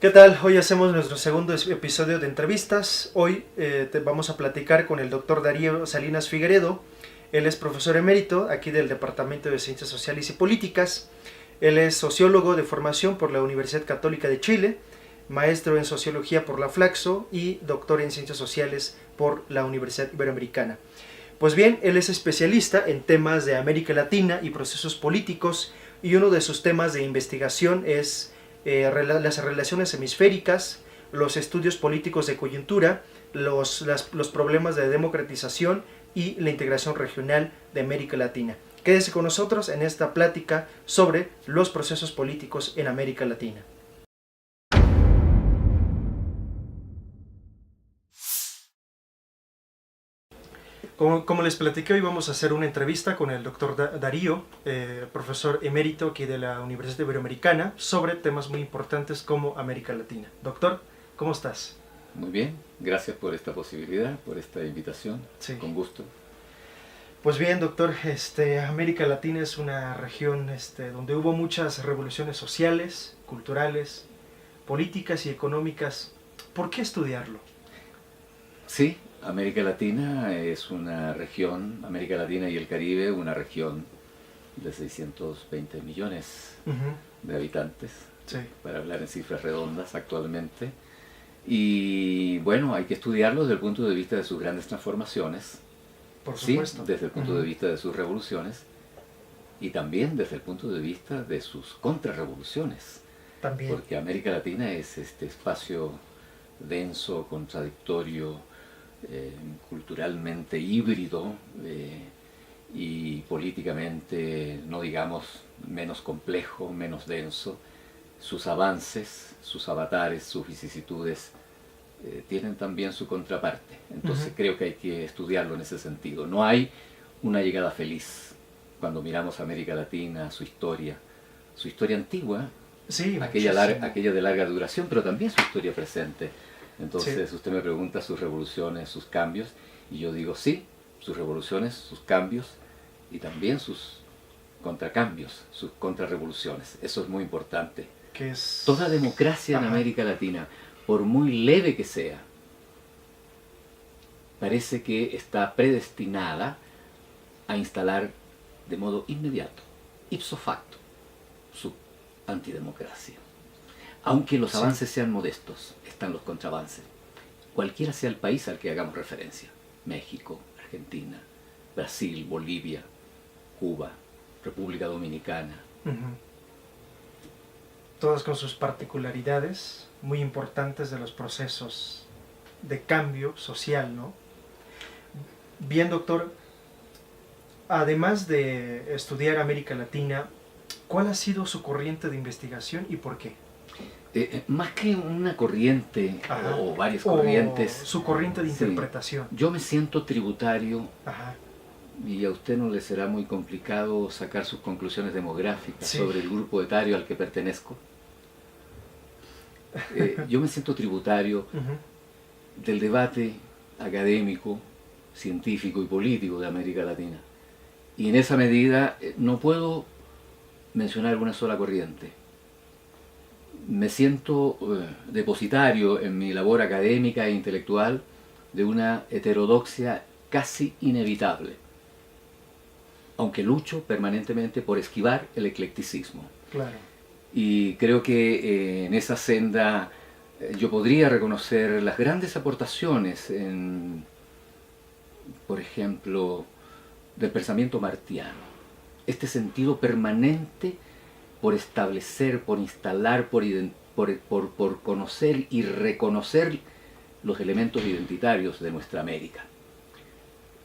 ¿Qué tal? Hoy hacemos nuestro segundo episodio de entrevistas. Hoy vamos a platicar con el doctor Darío Salinas Figueredo. Él es profesor emérito aquí del Departamento de Ciencias Sociales y Políticas. Él es sociólogo de formación por la Universidad Católica de Chile, maestro en sociología por la Flaxo y doctor en ciencias sociales por la Universidad Iberoamericana. Pues bien, él es especialista en temas de América Latina y procesos políticos, y uno de sus temas de investigación es las relaciones hemisféricas, los estudios políticos de coyuntura, los problemas de democratización y la integración regional de América Latina. Quédese con nosotros en esta plática sobre los procesos políticos en América Latina. Como les platiqué, hoy vamos a hacer una entrevista con el doctor Darío, profesor emérito aquí de la Universidad Iberoamericana, sobre temas muy importantes como América Latina. Doctor, ¿cómo estás? Muy bien, gracias por esta posibilidad, por esta invitación, Sí. Con gusto. Pues bien, doctor, América Latina es una región donde hubo muchas revoluciones sociales, culturales, políticas y económicas. ¿Por qué estudiarlo? Sí, América Latina es una región, América Latina y el Caribe, una región de 620 millones de habitantes, Sí. para hablar en cifras redondas actualmente. Y bueno, hay que estudiarlo desde el punto de vista de sus grandes transformaciones, Por sí, supuesto. desde el punto de vista de sus revoluciones y también desde el punto de vista de sus contrarrevoluciones. También. Porque América Latina es este espacio denso, contradictorio, culturalmente híbrido y políticamente, no digamos, menos complejo, menos denso. Sus avances, sus avatares, sus vicisitudes tienen también su contraparte. Entonces creo que hay que estudiarlo en ese sentido. No hay una llegada feliz cuando miramos a América Latina, su historia antigua, Sí, aquella de larga duración, pero también su historia presente. Entonces usted me pregunta sus revoluciones, sus cambios, y yo digo sí, sus revoluciones, sus cambios, y también sus contracambios, sus contrarrevoluciones. Eso es muy importante. Toda democracia en América Latina, por muy leve que sea, parece que está predestinada a instalar de modo inmediato, ipso facto, su antidemocracia. Aunque los avances sean modestos, están los contraavances. Cualquiera sea el país al que hagamos referencia, México, Argentina, Brasil, Bolivia, Cuba, República Dominicana. Todas con sus particularidades muy importantes de los procesos de cambio social, ¿no? Bien, doctor, además de estudiar América Latina, ¿cuál ha sido su corriente de investigación y por qué? Más que una corriente o varias corrientes, su corriente de interpretación. Yo me siento tributario. Ajá. Y a usted no le será muy complicado sacar sus conclusiones demográficas sobre el grupo etario al que pertenezco. Yo me siento tributario del debate académico, científico y político de América Latina. Y en esa medida no puedo mencionar una sola corriente. Me siento depositario en mi labor académica e intelectual de una heterodoxia casi inevitable, aunque lucho permanentemente por esquivar el eclecticismo. Claro. Y creo que en esa senda yo podría reconocer las grandes aportaciones, por ejemplo, del pensamiento martiano. Este sentido permanente por establecer, por instalar, por conocer y reconocer los elementos identitarios de nuestra América.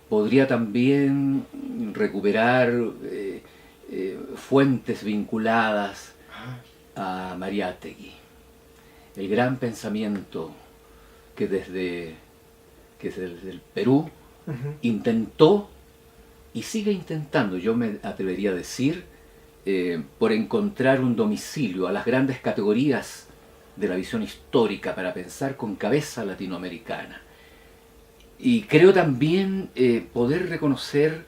Podría también recuperar fuentes vinculadas a Mariátegui, el gran pensamiento que desde el Perú intentó y sigue intentando, yo me atrevería a decir, por encontrar un domicilio a las grandes categorías de la visión histórica para pensar con cabeza latinoamericana. Y creo también poder reconocer,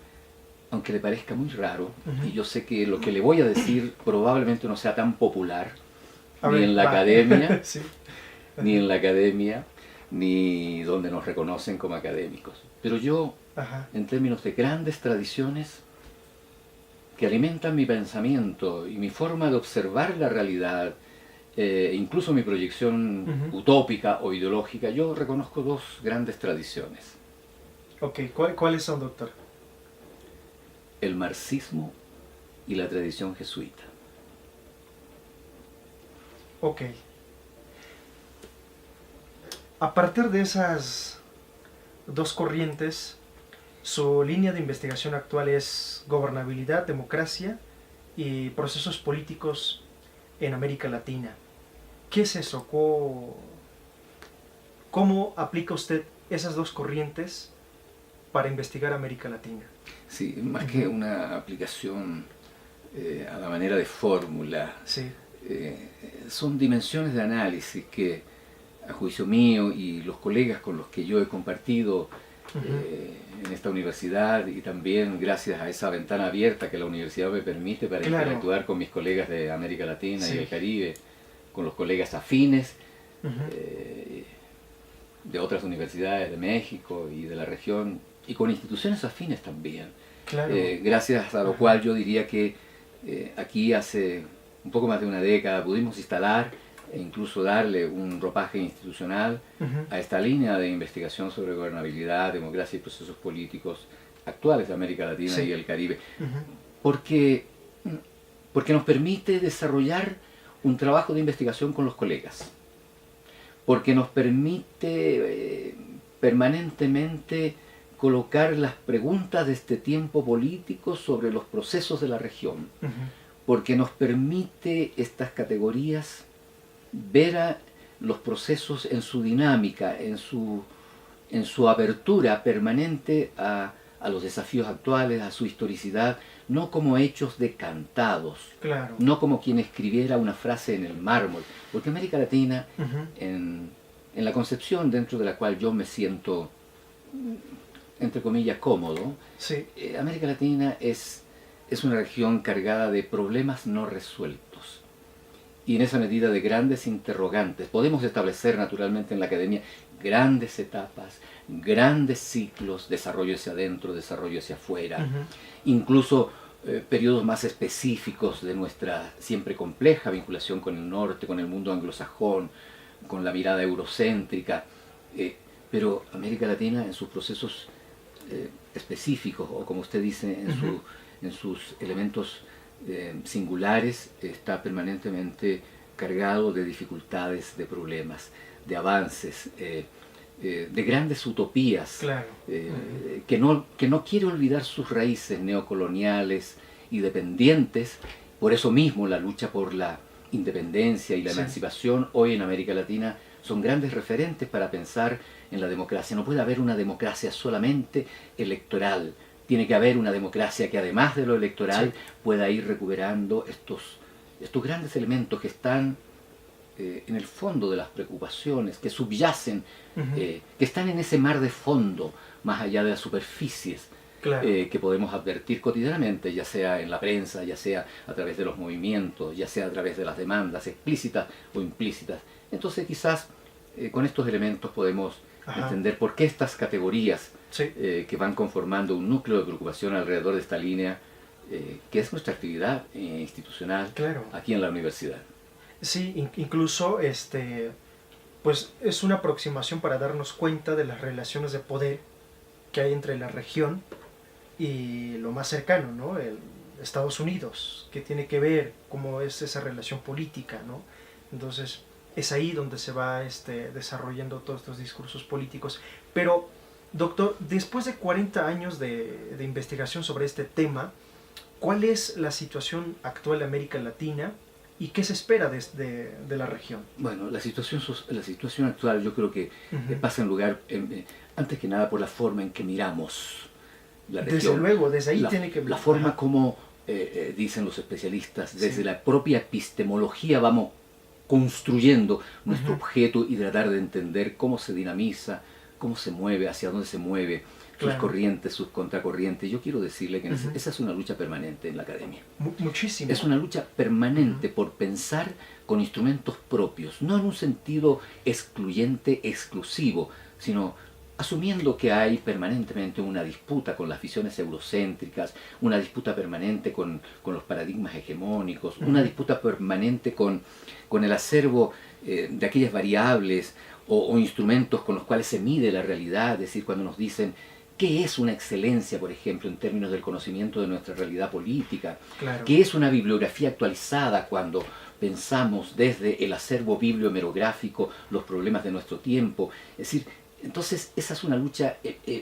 aunque le parezca muy raro, y yo sé que lo que le voy a decir probablemente no sea tan popular, ni en la academia, sí. ni en la academia, ni donde nos reconocen como académicos. Pero yo, Ajá. en términos de grandes tradiciones que alimentan mi pensamiento y mi forma de observar la realidad, incluso mi proyección utópica o ideológica, yo reconozco dos grandes tradiciones. Ok, ¿cuáles son, doctor? El marxismo y la tradición jesuita. Ok. A partir de esas dos corrientes, su línea de investigación actual es gobernabilidad, democracia y procesos políticos en América Latina. ¿Qué es eso? ¿Cómo aplica usted esas dos corrientes para investigar América Latina? Sí, más que una aplicación a la manera de fórmula, Sí. Son dimensiones de análisis que, a juicio mío y los colegas con los que yo he compartido en esta universidad, y también gracias a esa ventana abierta que la universidad me permite para interactuar con mis colegas de América Latina y el Caribe, con los colegas afines de otras universidades de México y de la región, y con instituciones afines también. Gracias a lo cual yo diría que aquí hace un poco más de una década pudimos instalar e incluso darle un ropaje institucional a esta línea de investigación sobre gobernabilidad, democracia y procesos políticos actuales de América Latina y el Caribe. Porque nos permite desarrollar un trabajo de investigación con los colegas. Porque nos permite permanentemente colocar las preguntas de este tiempo político sobre los procesos de la región. Porque nos permite estas categorías ver a los procesos en su dinámica, en su apertura permanente a los desafíos actuales, a su historicidad, no como hechos decantados, no como quien escribiera una frase en el mármol, porque América Latina, en la concepción dentro de la cual yo me siento, entre comillas, cómodo, América Latina es una región cargada de problemas no resueltos. Y en esa medida de grandes interrogantes. Podemos establecer naturalmente en la academia grandes etapas, grandes ciclos, desarrollo hacia adentro, desarrollo hacia afuera, incluso periodos más específicos de nuestra siempre compleja vinculación con el norte, con el mundo anglosajón, con la mirada eurocéntrica. Pero América Latina en sus procesos específicos, o como usted dice, en sus elementos singulares, está permanentemente cargado de dificultades, de problemas, de avances, de grandes utopías, que no quiere olvidar sus raíces neocoloniales y dependientes. Por eso mismo la lucha por la independencia y la emancipación hoy en América Latina son grandes referentes para pensar en la democracia. No puede haber una democracia solamente electoral. Tiene que haber una democracia que además de lo electoral pueda ir recuperando estos grandes elementos que están en el fondo de las preocupaciones, que subyacen, que están en ese mar de fondo, más allá de las superficies, que podemos advertir cotidianamente, ya sea en la prensa, ya sea a través de los movimientos, ya sea a través de las demandas explícitas o implícitas. Entonces quizás con estos elementos podemos entender por qué estas categorías que van conformando un núcleo de preocupación alrededor de esta línea, que es nuestra actividad institucional aquí en la universidad. Sí, incluso pues es una aproximación para darnos cuenta de las relaciones de poder que hay entre la región y lo más cercano, ¿no? Estados Unidos, que tiene que ver cómo es esa relación política, ¿no? Entonces es ahí donde se va desarrollando todos estos discursos políticos. Pero, doctor, después de 40 años de investigación sobre este tema, ¿cuál es la situación actual de América Latina y qué se espera de la región? Bueno, la situación actual yo creo que pasa en lugar, antes que nada, por la forma en que miramos la región. Desde luego, desde ahí tiene que... La forma como, dicen los especialistas, desde la propia epistemología vamos construyendo nuestro objeto y tratar de entender cómo se dinamiza, cómo se mueve, hacia dónde se mueve, sus corrientes, sus contracorrientes. Yo quiero decirle que esa es una lucha permanente en la academia. Muchísimo. Es una lucha permanente por pensar con instrumentos propios, no en un sentido excluyente, exclusivo, sino asumiendo que hay permanentemente una disputa con las visiones eurocéntricas, una disputa permanente con los paradigmas hegemónicos, una disputa permanente con el acervo de aquellas variables o instrumentos con los cuales se mide la realidad, es decir, cuando nos dicen qué es una excelencia, por ejemplo, en términos del conocimiento de nuestra realidad política, qué es una bibliografía actualizada cuando pensamos desde el acervo bibliomerográfico los problemas de nuestro tiempo. Es decir, entonces esa es una lucha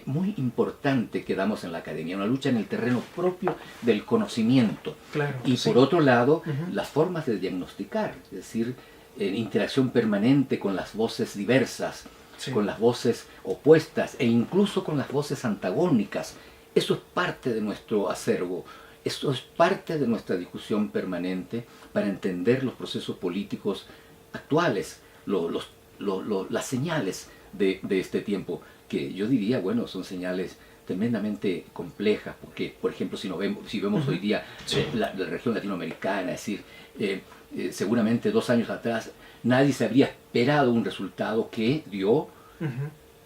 muy importante que damos en la academia, una lucha en el terreno propio del conocimiento. Y por otro lado, las formas de diagnosticar, es decir, en interacción permanente con las voces diversas, con las voces opuestas e incluso con las voces antagónicas. Eso es parte de nuestro acervo, eso es parte de nuestra discusión permanente para entender los procesos políticos actuales, las señales de este tiempo, que yo diría, bueno, son señales tremendamente complejas, porque, por ejemplo, si vemos hoy día la región latinoamericana, es decir, seguramente 2 años atrás nadie se habría esperado un resultado que dio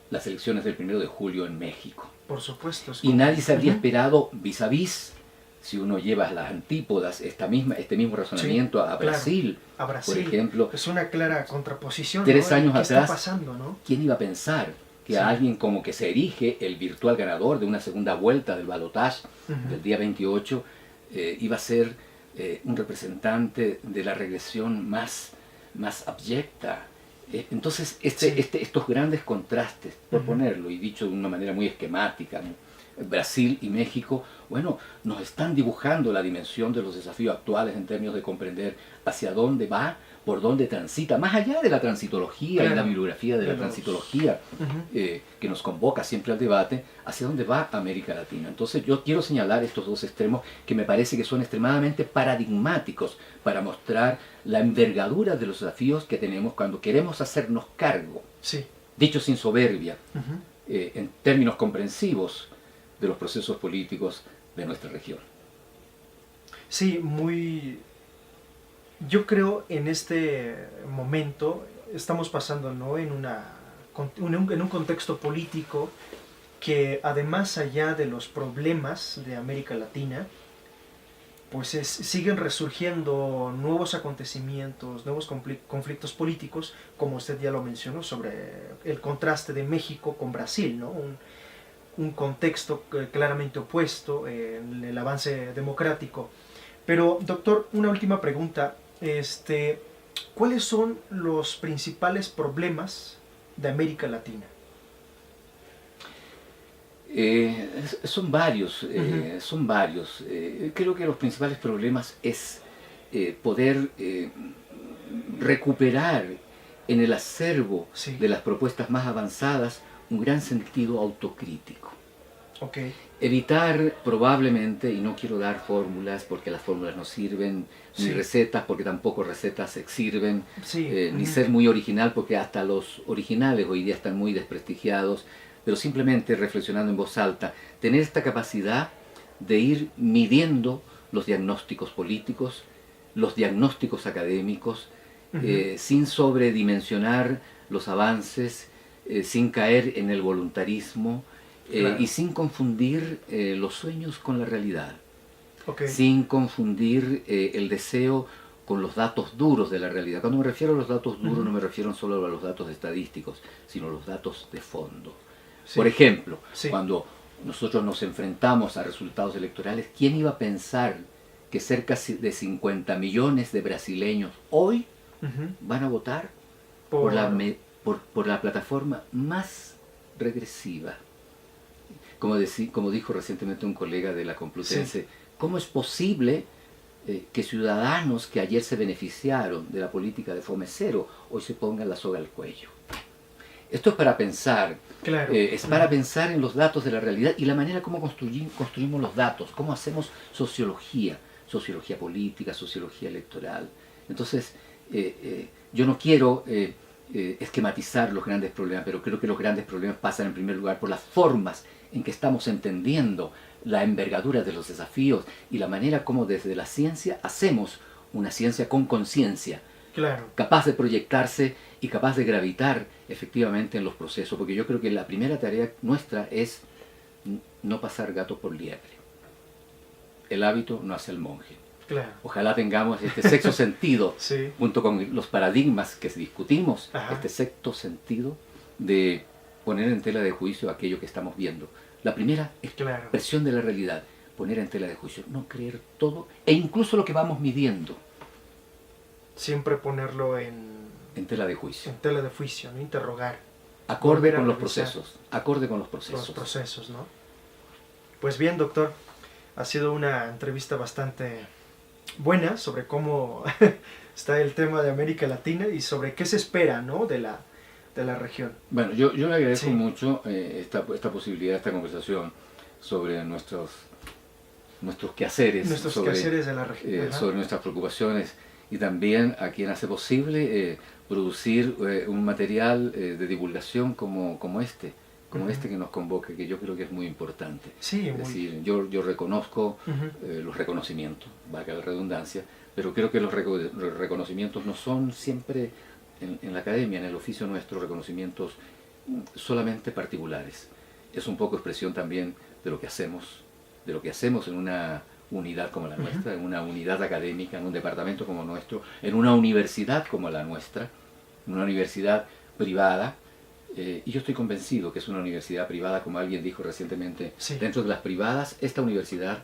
las elecciones del 1 de julio en México. Por supuesto. Y nadie se habría esperado vis a vis, si uno lleva las antípodas, este mismo razonamiento a Brasil, por ejemplo. Es una clara contraposición. 3 años ¿Qué atrás, está pasando, ¿no? ¿Quién iba a pensar que a alguien como que se erige el virtual ganador de una segunda vuelta del balotaje del día 28 iba a ser un representante de la regresión más abyecta? Entonces, estos grandes contrastes, por ponerlo, y dicho de una manera muy esquemática, ¿no? Brasil y México, bueno, nos están dibujando la dimensión de los desafíos actuales en términos de comprender hacia dónde va, por dónde transita, más allá de la transitología y la bibliografía de la transitología que nos convoca siempre al debate, hacia dónde va América Latina. Entonces yo quiero señalar estos 2 extremos que me parece que son extremadamente paradigmáticos para mostrar la envergadura de los desafíos que tenemos cuando queremos hacernos cargo, dicho sin soberbia, en términos comprensivos, de los procesos políticos de nuestra región. Sí, yo creo en este momento estamos pasando, ¿no?, en un contexto político que, además, allá de los problemas de América Latina, pues siguen resurgiendo nuevos acontecimientos, nuevos conflictos políticos, como usted ya lo mencionó, sobre el contraste de México con Brasil, ¿no? Un contexto claramente opuesto en el avance democrático. Pero, doctor, una última pregunta. ¿Cuáles son los principales problemas de América Latina? Son varios. Creo que los principales problemas es poder recuperar en el acervo de las propuestas más avanzadas un gran sentido autocrítico. Evitar probablemente, y no quiero dar fórmulas porque las fórmulas no sirven, ni recetas porque tampoco recetas sirven, ni ser muy original porque hasta los originales hoy día están muy desprestigiados, pero simplemente reflexionando en voz alta, tener esta capacidad de ir midiendo los diagnósticos políticos, los diagnósticos académicos, sin sobredimensionar los avances, sin caer en el voluntarismo, y sin confundir los sueños con la realidad, sin confundir el deseo con los datos duros de la realidad. Cuando me refiero a los datos duros no me refiero solo a los datos estadísticos, sino a los datos de fondo. Por ejemplo, cuando nosotros nos enfrentamos a resultados electorales, ¿quién iba a pensar que cerca de 50 millones de brasileños hoy van a votar por la plataforma más regresiva? Como dijo recientemente un colega de la Complutense, ¿cómo es posible que ciudadanos que ayer se beneficiaron de la política de Fome Cero hoy se pongan la soga al cuello? Esto es para pensar, es para pensar en los datos de la realidad y la manera como construimos los datos, cómo hacemos sociología política, sociología electoral. Entonces, yo no quiero esquematizar los grandes problemas, pero creo que los grandes problemas pasan en primer lugar por las formas en que estamos entendiendo la envergadura de los desafíos y la manera como desde la ciencia hacemos una ciencia con conciencia, claro, capaz de proyectarse y capaz de gravitar efectivamente en los procesos, porque yo creo que la primera tarea nuestra es no pasar gato por liebre. El hábito no hace al monje. claro. Ojalá tengamos este sexto sentido, Sí. junto con los paradigmas que discutimos, Ajá. este sexto sentido de poner en tela de juicio aquello que estamos viendo. La primera Claro. expresión de la realidad, poner en tela de juicio, no creer todo, e incluso lo que vamos midiendo, Siempre ponerlo en en tela de juicio. tela de juicio, ¿no? Interrogar. Acorde Volver a con los revisar. procesos, acorde con los Los procesos. procesos, ¿no? Pues bien, doctor, ha sido una entrevista bastante buena sobre cómo está el tema de América Latina y sobre qué se espera, ¿no? de la región. Bueno, yo le agradezco Sí. mucho esta posibilidad, esta conversación sobre nuestros quehaceres, Nuestros sobre, quehaceres de la región. Ajá. sobre nuestras preocupaciones, y también a quien hace posible producir un material de divulgación como este que nos convoca, que yo creo que es muy importante. Sí, Es muy. decir, yo reconozco Ujú. los reconocimientos, valga la redundancia, pero creo que los reconocimientos no son siempre en la academia, en el oficio nuestro, reconocimientos solamente particulares. Es un poco expresión también de lo que hacemos en una unidad como la nuestra, en una unidad académica, en un departamento como nuestro, en una universidad como la nuestra, en una universidad privada. Y yo estoy convencido que es una universidad privada, como alguien dijo recientemente, Sí. dentro de las privadas, esta universidad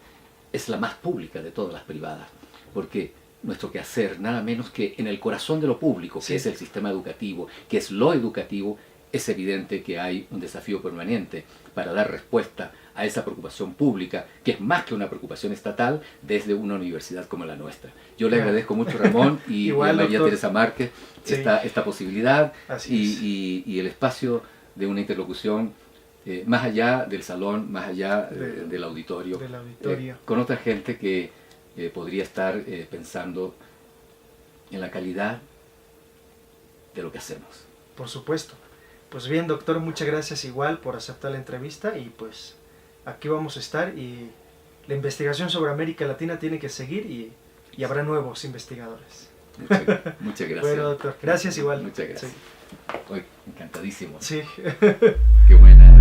es la más pública de todas las privadas, porque nuestro quehacer, nada menos que en el corazón de lo público, Sí. que es el sistema educativo, que es lo educativo, es evidente que hay un desafío permanente para dar respuesta a esa preocupación pública, que es más que una preocupación estatal, desde una universidad como la nuestra. Yo le Claro. agradezco mucho, Ramón, y Igual, a María doctor. Teresa Márquez, Sí. esta posibilidad Así y el espacio de una interlocución más allá del salón, más allá del auditorio, del auditorio. con otra gente que podría estar pensando en la calidad de lo que hacemos. Por supuesto. Pues bien, doctor, muchas gracias igual por aceptar la entrevista y pues aquí vamos a estar y la investigación sobre América Latina tiene que seguir y habrá nuevos investigadores. Muchas gracias. Bueno, doctor, gracias igual. Muchas gracias. Hoy, encantadísimo. Sí. Qué buena.